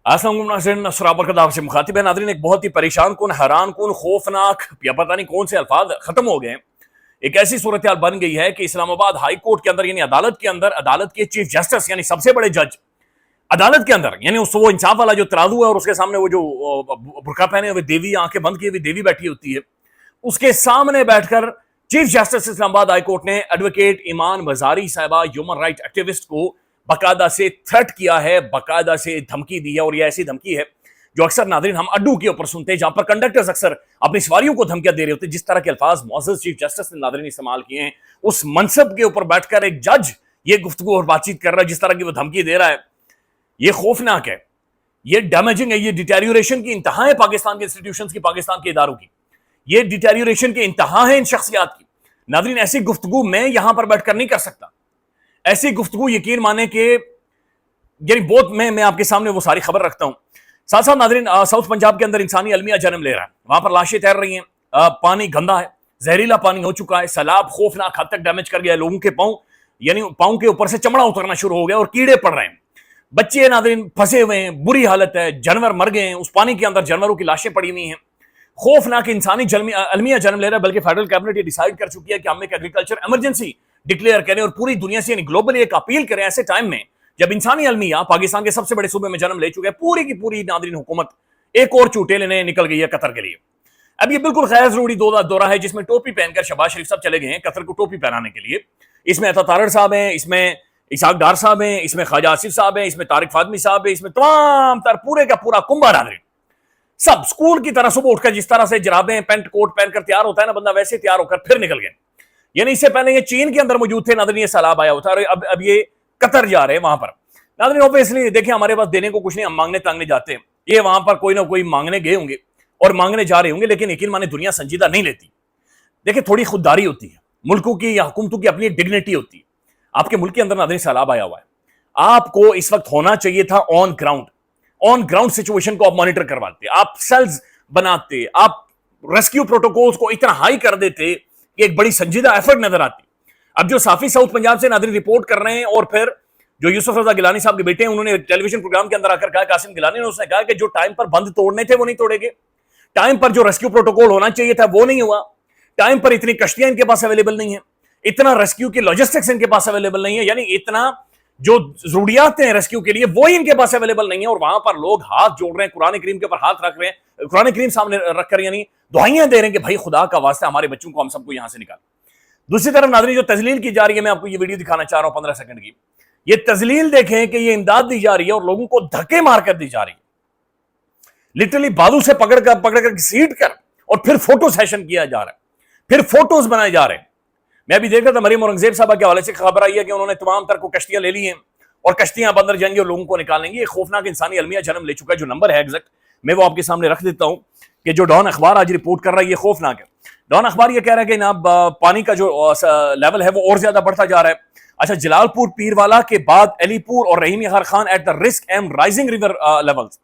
अस्सलाम नाज़रीन, सराबरकदार से मुखातिब है। नाज़रीन, एक बहुत ही परेशान कुन, हैरान कुन, खौफनाक या पता नहीं कौन से अल्फाज खत्म हो गए हैं। एक ऐसी सूरत हाल बन गई है कि इस्लामाबाद हाई कोर्ट के अंदर यानी अदालत के अंदर अदालत के चीफ जस्टिस यानी सबसे बड़े जज अदालत के अंदर यानी उस वो इंसाफ वाला जो तराजू है और उसके सामने वो जो बुरका पहने हुए देवी, आंखें बंद की हुई देवी बैठी होती है, उसके सामने बैठकर chief justice Islamabad high court ने एडवोकेट ईमान मजारी साहिबा ह्यूमन राइट एक्टिविस्ट को बाकायदा से थ्रेट किया है, बाकायदा से धमकी दी है। और ये ऐसी धमकी है जो अक्सर नाज़रीन हम अड्डू के ऊपर सुनते हैं, जहां पर कंडक्टर्स अक्सर अपनी सवारियों को धमकियां दे रहे होते हैं। जिस तरह के अल्फाज मुअज़्ज़ज़ चीफ जस्टिस ने नाज़रीन इस्तेमाल किए हैं, उस मनसब के ऊपर बैठकर एक जज ये गुफ्तगू और बातचीत कर रहा है, जिस तरह की वो धमकी दे रहा है, ये खौफनाक है, ये डैमेजिंग है, ये डिटेरियोरेशन की इंतहा है पाकिस्तान के इंस्टीट्यूशंस की, पाकिस्तान के इदारों की, ये डिटेरियोरेशन के इंतहा है इन शख्सियात की। नाज़रीन, ऐसी गुफ्तगू मैं यहां पर बैठकर नहीं कर सकता। ऐसी गुफ्तगू यकीन माने कि यानी बहुत मैं आपके सामने वो सारी खबर रखता हूं। साथ साथ नाज़रीन, साउथ पंजाब के अंदर इंसानी अलमिया जन्म ले रहा है, वहां पर लाशें तैर रही हैं, पानी गंदा है, जहरीला पानी हो चुका है, सैलाब खौफनाक हद तक डैमेज कर गया है लोगों के पांव, यानी पांव के ऊपर से चमड़ा उतरना शुरू हो गया और कीड़े पड़ रहे हैं। बच्चे नाज़रीन फंसे हुए हैं, बुरी हालत है, जानवर मर गए हैं, उस पानी के अंदर जानवरों की लाशें पड़ी हुई हैं। खौफनाक इंसानी अलमिया जन्म ले रहा है। बल्कि फेडरल कैबिनेट ये डिसाइड कर चुकी है कि हम एक एग्रीकल्चर इमरजेंसी डिक्लेयर करें और पूरी दुनिया से यानी ग्लोबली एक अपील करें ऐसे टाइम में जब इंसानी अलमिया पाकिस्तान के सबसे बड़े सूबे में जन्म ले चुके हैं। पूरी की पूरी नाज़रीन हुकूमत एक और चूटे लेने निकल गई है कतर के लिए। अब ये बिल्कुल गैर जरूरी दौरा है जिसमें टोपी पहनकर शहबाज शरीफ साहब चले गए हैं कतर को टोपी पहनाने के लिए। इसमें अता तारड़ साहब हैं, इसमें इसाक डार साहब हैं, इसमें ख्वाजा आसिफ साहब हैं, इसमें तारिक फातमी साहब हैं, इसमें तमाम तर पूरे का पूरा कुंभा नाज़रीन सब स्कूल की तरह सुबह उठकर जिस तरह से जराबें पैंट कोट पहनकर तैयार होता है ना बंदा, वैसे तैयार होकर फिर निकल गए। यानी इससे पहले ये चीन के अंदर मौजूद थे नाज़रीन, ये सैलाब आया होता है, अब ये कतर जा रहे हैं वहां पर। नाज़रीन ऑब्वियसली देखें, हमारे पास देने को कुछ नहीं, हम मांगने तांगने जाते हैं, ये वहां पर कोई ना कोई मांगने गए होंगे और मांगने जा रहे होंगे, लेकिन यकीन माने दुनिया संजीदा नहीं लेती। देखिए, थोड़ी खुददारी होती है, मुल्कों की या हुकूमतों की अपनी डिग्निटी होती है। आपके मुल्क के अंदर नाज़रीन सैलाब आया हुआ है, आपको इस वक्त होना चाहिए था ऑन ग्राउंड सिचुएशन को आप मॉनिटर करवाते, आप सेल्स बनाते, आप रेस्क्यू प्रोटोकॉल्स को इतना हाई कर देते कि एक बड़ी संजीदा एफर्ट नजर आती। अब जो साफी साउथ पंजाब से नाज़रीन रिपोर्ट कर रहे हैं और फिर जो यूसुफ रजा गिलानी साहब के बेटे हैं, उन्होंने टेलीविजन प्रोग्राम के अंदर आकर कहा, कासिम गिलानी ने, उसने कहा कि जो टाइम पर बंद तोड़ने थे वो नहीं तोड़ेंगे, टाइम पर जो रेस्क्यू प्रोटोकॉल होना चाहिए था वो नहीं हुआ, टाइम पर इतनी कश्तियां इनके पास अवेलेबल नहीं है, इतना रेस्क्यू की लॉजिस्टिक्स इनके पास अवेलेबल नहीं है, यानी इतना जो जरूरियात हैं रेस्क्यू के लिए वो इनके पास अवेलेबल नहीं है। और वहां पर लोग हाथ जोड़ रहे हैं, कुरान करीम के ऊपर हाथ रख रहे हैं, कुरान करीम सामने रखकर यानी दुआएं दे रहे हैं कि भाई खुदा का वास्ता हमारे बच्चों को, हम सबको यहां से निकाल। दूसरी तरफ नाज़रीन जो तजलील की जा रही है, मैं आपको ये वीडियो दिखाना चाह रहा हूं 15 सेकंड की, ये तजलील देखें कि ये इमदाद दी जा रही है और लोगों को धक्के मारकर दी जा रही है, लिटरली बाजू से पकड़कर घसीट कर और फिर फोटो सेशन किया जा रहा है, फिर फोटोज बनाए जा रहे हैं। मैं अभी देख रहा था मरियम औरंगजेब साहब के हवाले से खबर आई है कि उन्होंने तमाम तर को कश्तियां ले ली हैं और कश्तियां अब अंदर जाएंगी और लोगों को निकालेंगी। ये खौफनाक इंसानी अलमिया जन्म ले चुका है। जो नंबर है एग्जैक्ट मैं वो आपके सामने रख देता हूं कि जो डॉन अखबार आज रिपोर्ट कर रहा है, ये खौफनाक है। डॉन अखबार ये कह रहा है कि जनाब पानी का जो लेवल है वो और ज्यादा बढ़ता जा रहा है। अच्छा, जलालपुर पीरवाला के बाद अलीपुर और Rahim Yar Khan at the risk am rising river levels.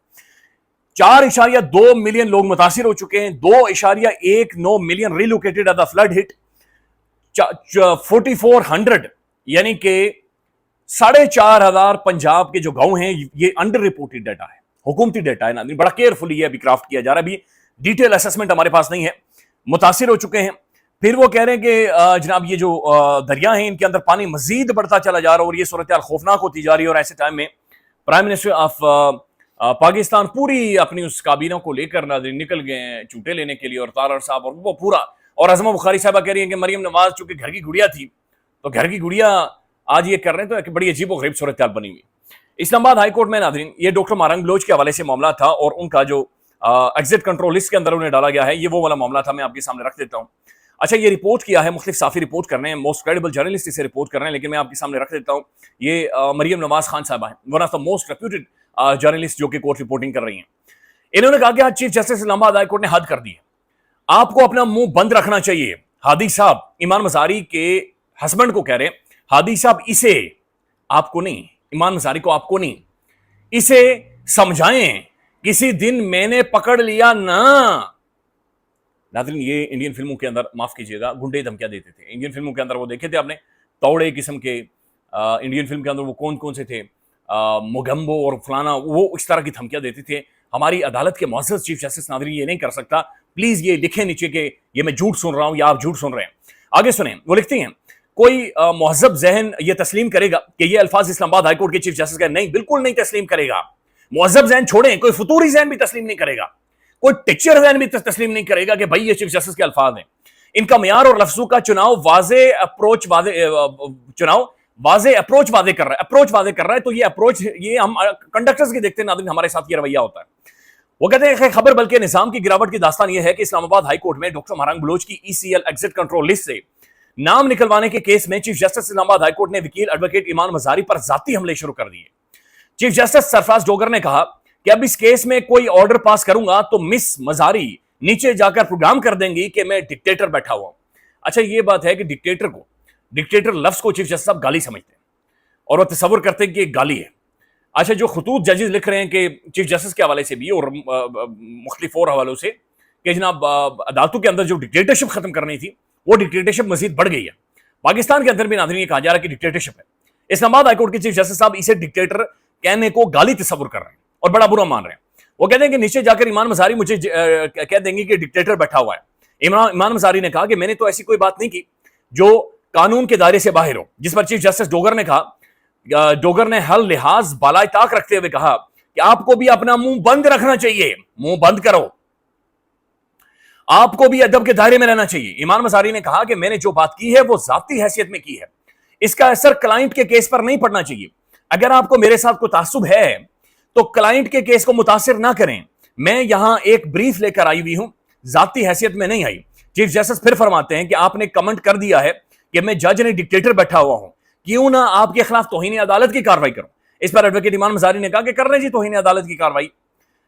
4.2 million लोग मुतासिर हो चुके हैं, 2.19 million relocated at the flood hit, 4400 यानी कि 4,500 पंजाब के जो गांव हैं, ये अंडर रिपोर्टेड डाटा है, हुकूमती डाटा है ना, बड़ा केयरफुली ये अभी क्राफ्ट किया जा रहा है, अभी डिटेल असेसमेंट हमारे पास नहीं है, मुतासिर हो चुके हैं। फिर वो कह रहे हैं कि जनाब ये जो दरिया हैं इनके अंदर पानी मजीद बढ़ता चला जा रहा है और ये सूरत खौफनाक होती जा रही है। और ऐसे टाइम में प्राइम मिनिस्टर ऑफ पाकिस्तान पूरी अपनी उस काबीना को लेकर नाज़रीन निकल गए हैं चूटे लेने के लिए, और तारड़ साहब और वो पूरा, और अज़मा बुखारी साहबा कह रही हैं कि मरियम नवाज चूंकि घर की गुड़िया थी तो घर की गुड़िया आज ये कर रहे हैं, तो एक बड़ी अजीब और गरीब सूरत बनी हुई। इस्लामाबाद हाई कोर्ट में नाज़रीन ये डॉक्टर मारंग बलोच के हवाले से मामला था और उनका जो एग्जिट कंट्रोल लिस्ट के अंदर उन्हें डाला गया है, ये वो वाला मामला था, मैं आपके सामने रख देता हूँ। अच्छा, ये रिपोर्ट किया है, मुख्तलिफ साफी रिपोर्ट कर रहे हैं, मोस्ट क्रेडिबल जर्नलिस्ट इसे रिपोर्ट कर रहे हैं, लेकिन मैं आपके सामने रख देता हूँ। ये मरियम नवाज खान साहबा है, one of the most reputed journalist जो कि कोर्ट रिपोर्टिंग कर रही हैं। इन्होंने कहा कि आज chief justice Islamabad high court ने हद कर दी है, आपको अपना मुंह बंद रखना चाहिए। हादी साहब ईमान मजारी के हस्बैंड को कह रहे हैं, हादी साहब इसे आपको नहीं, ईमान मजारी को आपको नहीं, इसे समझाएं, किसी दिन मैंने पकड़ लिया ना। नाज़रीन ये इंडियन फिल्मों के अंदर, माफ कीजिएगा, गुंडे धमकियां देते थे। इंडियन फिल्मों के अंदर वो देखे थे आपने, तौड़े किस्म के इंडियन फिल्म के अंदर वो कौन कौन से थे, मोगम्बो और फलाना, वो इस तरह की धमकियां देते थे। हमारी अदालत के मुअज़्ज़ज़ चीफ जस्टिस नाज़रीन ये नहीं कर सकता। प्लीज ये लिखें नीचे कि ये मैं झूठ सुन रहा हूं या आप झूठ सुन रहे हैं। आगे सुने, वो लिखती हैं, कोई मुहज़्ज़ब ज़हन ये तस्लीम करेगा कि ये अल्फाज इस्लामाबाद हाई कोर्ट के चीफ जस्टिस का? नहीं, बिल्कुल नहीं तस्लीम करेगा। मुहज़्ज़ब ज़हन छोड़ें, कोई फतूरी ज़हन भी तस्लीम नहीं करेगा, कोई टीचर ज़हन भी तस्लीम नहीं करेगा कि भाई ये चीफ जस्टिस के अल्फाज हैं। इनका मियार और लफ्ज़ों का चुनाव वाज़े अप्रोच वाज़े कर रहा है। तो ये अप्रोच, ये हम कंडक्टर्स के देखते हैं नाज़रीन, हमारे साथ ये रवैया होता है। वो कहते हैं खबर बल्कि निजाम की गिरावट की दास्तान ये है कि इस्लामाबाद हाई कोर्ट में डॉक्टर महरांग बलोच की ECL एग्जिट कंट्रोल लिस्ट से नाम निकलवाने के केस में chief justice Islamabad high court ने वकील एडवोकेट ईमान मजारी पर जाती हमले शुरू कर दिए। चीफ जस्टिस सरफराज डोगर ने कहा कि अब इस केस में कोई ऑर्डर पास करूंगा तो मिस मजारी नीचे जाकर प्रोग्राम कर देंगी कि मैं डिक्टेटर बैठा हुआ हूं। अच्छा, ये बात है कि डिक्टेटर लफ्ज को चीफ जस्टिस साहब गाली समझते हैं और वो तस्वर करते हैं कि गाली है। अच्छा, जो खतूत जजेस लिख रहे हैं कि चीफ जस्टिस के हवाले से भी और मुख्तलिफ और हवालों से कि जनाब अदालतों के अंदर जो डिक्टेटरशिप खत्म करनी थी वो डिक्टेटरशिप मजीद बढ़ गई है। पाकिस्तान के अंदर भी नाज़रीन ये कहा जा रहा है कि डिक्टेटरशिप है। इस्लामाबाद हाईकोर्ट के चीफ जस्टिस साहब इसे डिक्टेटर कहने को गाली तस्वर कर रहे हैं और बड़ा बुरा मान रहे हैं। वो कहते हैं कि नीचे जाकर ईमान मजारी मुझे कह देंगे कि डिक्टेटर बैठा हुआ है। ईमान मजारी ने कहा कि मैंने तो ऐसी कोई बात नहीं की जो कानून के दायरे से बाहर हो, जिस पर चीफ जस्टिस डोगर ने कहा, डोगर ने हल लिहाज बालाए ताक रखते हुए कहा कि आपको भी अपना मुंह बंद रखना चाहिए, मुंह बंद करो, आपको भी अदब के दायरे में रहना चाहिए। ईमान मजारी ने कहा कि मैंने जो बात की है वो जाती हैसियत में की है, इसका असर क्लाइंट के केस पर नहीं पड़ना चाहिए। अगर आपको मेरे साथ कोई तासुब है तो क्लाइंट के केस को मुतासिर ना करें। मैं यहां एक ब्रीफ लेकर आई हुई हूं, जाती हैसियत में नहीं आई। चीफ जस्टिस फिर फरमाते हैं कि आपने कमेंट कर दिया है कि मैं जज ने डिक्टेटर बैठा हुआ हूं, क्यों ना आपके खिलाफ तौहीन अदालत की कार्रवाई करूं। इस पर एडवोकेट ईमान मजारी ने कहा कि कर रहे जी तौहीन अदालत की कार्रवाई,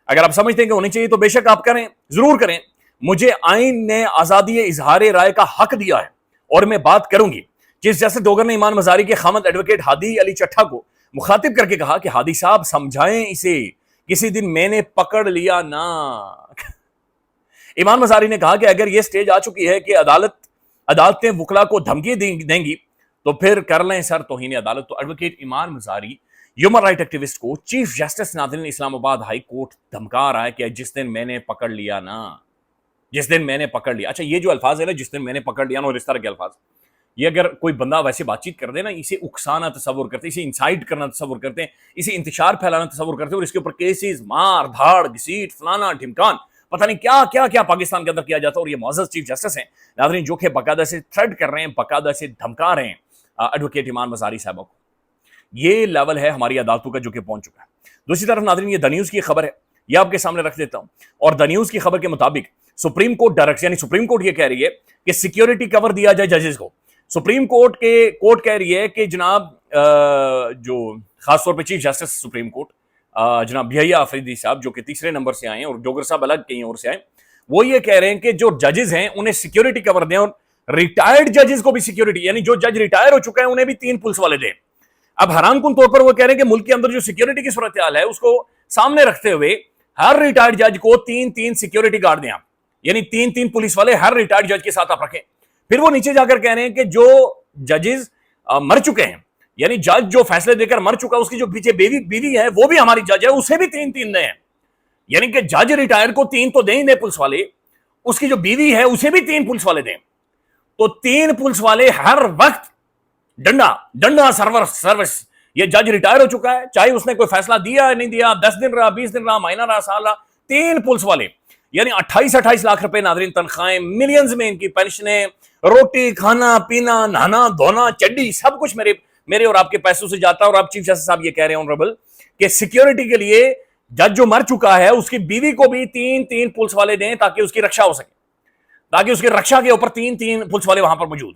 अगर आप समझते हैं कि होनी चाहिए तो बेशक आप करें, जरूर करें। मुझे आइन ने आजादी इजहार राय का हक दिया है और मैं बात करूंगी। चीफ जस्टिस डोगर ने ईमान मजारी के खामद एडवोकेट हादी अली चट्ठा को मुखातिब करके कहा कि हादी साहब समझाएं इसे, किसी दिन मैंने पकड़ लिया ना। ईमान मजारी ने कहा कि अगर यह स्टेज आ चुकी है कि अदालतें वकला को धमकी देंगी तो फिर कर लें सर तौहीन अदालत। तो एडवोकेट ईमान मजारी ह्यूमन राइट एक्टिविस्ट को चीफ जस्टिस नाज़रीन इस्लामाबाद हाई कोर्ट धमका रहा है कि जिस दिन मैंने पकड़ लिया ना, जिस दिन मैंने पकड़ लिया। अच्छा, ये जो अल्फाज है ना, जिस दिन मैंने पकड़ लिया ना, और इस तरह के अल्फाज, ये अगर कोई बंदा वैसे बातचीत कर दे ना, इसे उकसाना तस्वुर करते, इसे इंसाइट करना तस्वुर करते हैं, इसे इंतशार फैलाना तस्वुर करते हैं और इसके ऊपर केसेस, मार धाड़, घसीट, फलाना ढिमकान, पता नहीं क्या क्या क्या पाकिस्तान के अंदर किया जाता है। और ये मुअज़्ज़ज़ चीफ जस्टिस हैं नाज़रीन जो कि बाकायदा से थ्रेट कर रहे हैं, बाकायदा से धमका रहे हैं एडवोकेट ईमान मजारी साहब को। ये लेवल है हमारी अदालतों का जो कि पहुंच चुका है। दूसरी तरफ नाज़रीन ये द न्यूज़ की खबर है, ये आपके सामने रख देता हूं। और द न्यूज़ की खबर के मुताबिक सुप्रीम कोर्ट डायरेक्ट, यानी सुप्रीम कोर्ट ये कह रही है कि सिक्योरिटी कवर दिया जाए जजेस को। सुप्रीम कोर्ट कह रही है कि जनाब जो खासतौर पर चीफ जस्टिस सुप्रीम कोर्ट जनाब यहिया अफरीदी साहब जो कि तीसरे नंबर से आए हैं और डोगर साहब अलग कहीं और से आए, वो ये कह रहे हैं कि जो जजेस हैं उन्हें सिक्योरिटी कवर दें और रिटायर्ड जजेस को भी सिक्योरिटी, यानी जो जज रिटायर हो चुका है उन्हें भी 3 पुलिस वाले दें। अब हैरानकुन तौर पर वो कह रहे हैं कि मुल्क के अंदर जो सिक्योरिटी की सूरत हाल है उसको सामने रखते हुए हर रिटायर्ड जज को 3-3 सिक्योरिटी गार्ड दें आप, यानी 3-3 पुलिस वाले हर रिटायर्ड जज के साथ आप रखें। फिर वो नीचे जाकर कह रहे हैं कि जो जजेस मर चुके हैं, यानी जज जो फैसले देकर मर चुका, उसकी जो पीछे बीवी है वो भी हमारी जज है, उसे भी 3-3 दें। यानी कि जज रिटायर को 3 तो दें पुलिस वाले, उसकी जो बीवी है उसे भी 3 पुलिस वाले दें। तो 3 पुलिस वाले हर वक्त डंडा सर्विस। ये जज रिटायर हो चुका है, चाहे उसने कोई फैसला दिया नहीं दिया, 10 दिन रहा, 20 दिन रहा, महीना रहा, साल रहा, 3 पुलिस वाले, यानी 28-28 लाख रुपए नाज़रीन तनख्वाहें, मिलियंस में इनकी पेंशनें, रोटी खाना पीना, नहाना धोना, चड्डी, सब कुछ मेरे और आपके पैसों से जाता है। और आप चीफ जस्टिस साहब ये कह रहे हैं ऑनरेबल कि सिक्योरिटी के लिए जज जो मर चुका है उसकी बीवी को भी 3-3 पुलिस वाले दें ताकि उसकी रक्षा हो सके, ताकि उसकी रक्षा के ऊपर 3-3 पुलिस वाले वहां पर मौजूद।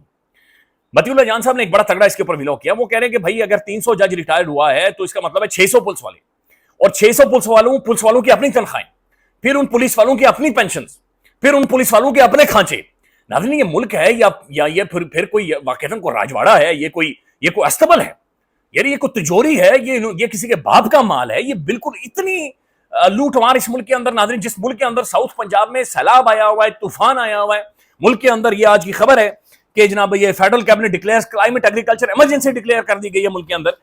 मतीउल्लाह जान साहब ने एक बड़ा तगड़ा इसके ऊपर विलोक किया। वो कह रहे हैं कि भाई अगर 300 जज रिटायर्ड हुआ है तो इसका मतलब है 600 पुलिस वाले, और 600 पुलिस वालों की अपनी तनख्वाहें, फिर उन पुलिस वालों की अपनी पेंशन, फिर उन पुलिस वालों के अपने खांचे। नाज़रीन ये मुल्क है या ये फिर कोई वाकईतन को राजवाड़ा है, ये कोई अस्तबल है, यार ये कोई तिजोरी है, ये किसी के बाप का माल है। ये बिल्कुल इतनी लूटमार इस मुल्क के अंदर नाज़रीन, जिस मुल्क के अंदर साउथ पंजाब में सैलाब आया हुआ है, तूफान आया हुआ है, मुल्क के अंदर ये आज की खबर है कि जनाब ये federal cabinet declare climate agriculture emergency declare कर दी गई है मुल्क के अंदर।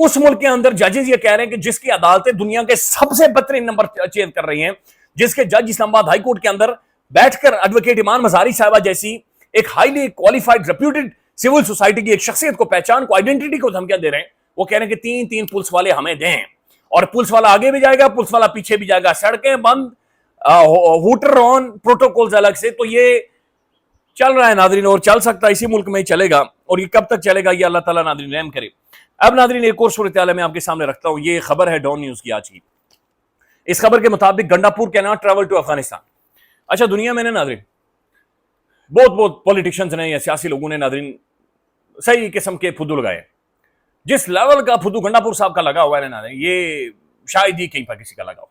اس ملک کے اندر ججز یہ کہہ رہے ہیں کہ جس کی عدالتیں دنیا کے سب سے بدترین نمبر اچیو کر رہی ہیں، جس کے جج اسلام آباد ہائی کورٹ کے اندر بیٹھ کر ایڈوکیٹ ایمان مزاری صاحبہ جیسی ایک ہائیلی کوالیفائڈ ریپیوٹڈ سول سوسائٹی کی ایک شخصیت کو، پہچان کو، آئیڈینٹی کو دھمکیاں دے رہے ہیں، وہ کہہ رہے ہیں کہ تین پولیس والے ہمیں دیں، اور پولیس والا آگے بھی جائے گا، پولیس والا پیچھے بھی جائے گا، سڑکیں بند، ہوٹر آن، پروٹوکولز الگ سے. تو یہ چل رہا ہے ناظرین، اور چل سکتا ہے اسی ملک میں ہی چلے گا، اور یہ کب تک چلے گا یہ اللہ تعالیٰ ناظرین رحم کرے. اب ناظرین ایک اور صورتحال میں آپ کے سامنے رکھتا ہوں. یہ خبر ہے ڈون نیوز کی آج کی. اس خبر کے مطابق گنڈاپور کی ناٹ ٹریول ٹو افغانستان. اچھا دنیا میں نے ناظرین بہت پولیٹیشینز نے یا سیاسی لوگوں نے ناظرین صحیح قسم کے پھدو لگائے. جس لیول کا پھدو گنڈاپور صاحب کا لگا ہوا ہے ناظرین، یہ شاید ہی کہیں پر کسی کا لگا ہوا.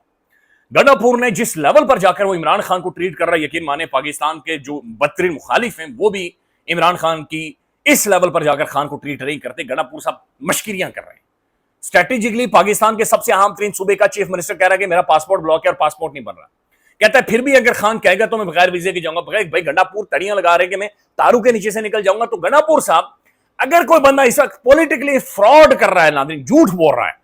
گنڈاپور نے جس لیول پر جا کر وہ عمران خان کو ٹریٹ کر رہا ہے، یقین مانے پاکستان کے جو بدترین مخالف ہیں وہ بھی عمران خان کی اس لیول پر جا کر خان کو ٹریٹ نہیں کرتے. گنڈاپور صاحب مشکریاں کر رہے ہیں. اسٹریٹجکلی پاکستان کے سب سے اہم ترین صوبے کا چیف منسٹر کہہ رہا ہے کہ میرا پاسپورٹ بلاک ہے اور پاسپورٹ نہیں بن رہا. کہتا ہے پھر بھی اگر خان کہے گا تو میں بغیر ویزے کے جاؤں گا. بغیر بھائی گنڈاپور تڑیاں لگا رہے کہ میں تارو کے نیچے سے نکل جاؤں گا. تو گنڈاپور صاحب اگر کوئی بندہ اس وقت پولیٹیکلی فراڈ کر رہا ہے ناظرین، جھوٹ بول رہا ہے،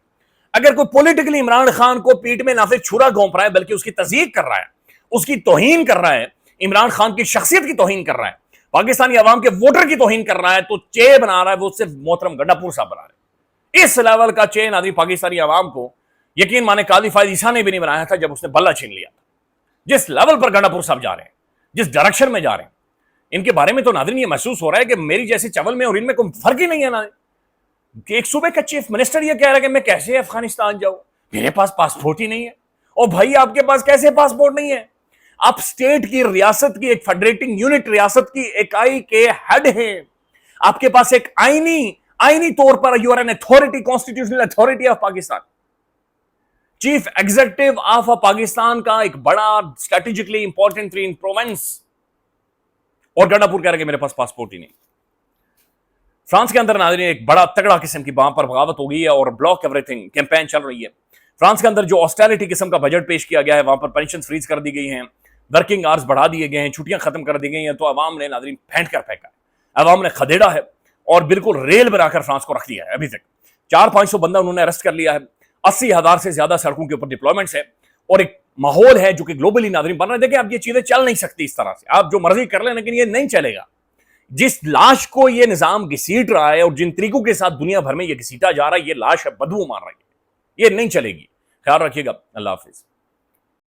اگر کوئی پولیٹیکلی عمران خان کو پیٹ میں نہ صرف چھرا گھونپ رہا ہے بلکہ اس کی تضییق کر رہا ہے، اس کی توہین کر رہا ہے، عمران خان کی شخصیت کی توہین کر رہا ہے، پاکستانی عوام کے ووٹر کی توہین کر رہا ہے، تو چے بنا رہا ہے وہ صرف محترم گنڈاپور صاحب بنا رہے ہیں. اس لیول کا چے ناظرین پاکستانی عوام کو یقین مانے قاضی فائز عیسیٰ نے بھی نہیں بنایا تھا جب اس نے بلہ چھین لیا تھا. جس لیول پر گنڈاپور صاحب جا رہے ہیں، جس ڈائریکشن میں جا رہے ہیں، ان کے بارے میں تو ناظرین یہ محسوس ہو رہا ہے کہ میری جیسی چول میں اور ان میں کوئی فرق ہی نہیں ہے. ناظرین کہ ایک صوبے کا چیف منسٹر یہ کہہ رہا ہے کہ میں کیسے افغانستان جاؤں، میرے پاس پاسپورٹ ہی نہیں ہے. اور بھائی آپ کے پاس کیسے پاسپورٹ نہیں ہے؟ آپ سٹیٹ کی، ریاست کی، ایک فیڈریٹنگ یونٹ ریاست کی اکائی کے ہیڈ ہیں. آپ کے پاس ایک آئینی طور پر U R N authority, constitutional authority of Pakistan, chief executive of Pakistan کا ایک بڑا اسٹریٹجکلی امپورٹنٹ ترین پروونس، اور گنڈاپور کہہ رہا ہے کہ میرے پاس پاسپورٹ ہی نہیں. فرانس کے اندر ناظرین ایک بڑا تگڑا قسم کی وہاں پر بغاوت ہو گئی ہے اور بلاک ایوری تھنگ کیمپین چل رہی ہے. فرانس کے اندر جو آسٹیلٹی قسم کا بجٹ پیش کیا گیا ہے، وہاں پر پینشن فریز کر دی گئی ہیں، ورکنگ آورز بڑھا دیے گئے ہیں، چھٹیاں ختم کر دی گئی ہیں. تو عوام نے ناظرین پھینٹ کر پھینکا ہے، عوام نے خدیڑا ہے اور بالکل ریل بنا کر فرانس کو رکھ دیا ہے. ابھی تک 400-500 بندہ انہوں نے اریسٹ کر لیا ہے. 80,000 سے زیادہ سڑکوں کے اوپر ڈپلوائمنٹس ہے، اور ایک ماحول ہے جو کہ گلوبلی ناظرین بن رہا ہے. دیکھیں اب یہ چیزیں چل نہیں سکتی اس طرح سے، آپ جو مرضی کر لیں لیکن یہ نہیں چلے گا. جس لاش کو یہ نظام گھسیٹ رہا ہے اور جن طریقوں کے ساتھ دنیا بھر میں یہ گھسیٹا جا رہا ہے، یہ لاش ہے، بدبو مار رہی ہے، یہ نہیں چلے گی. خیال رکھیے گا. اللہ حافظ.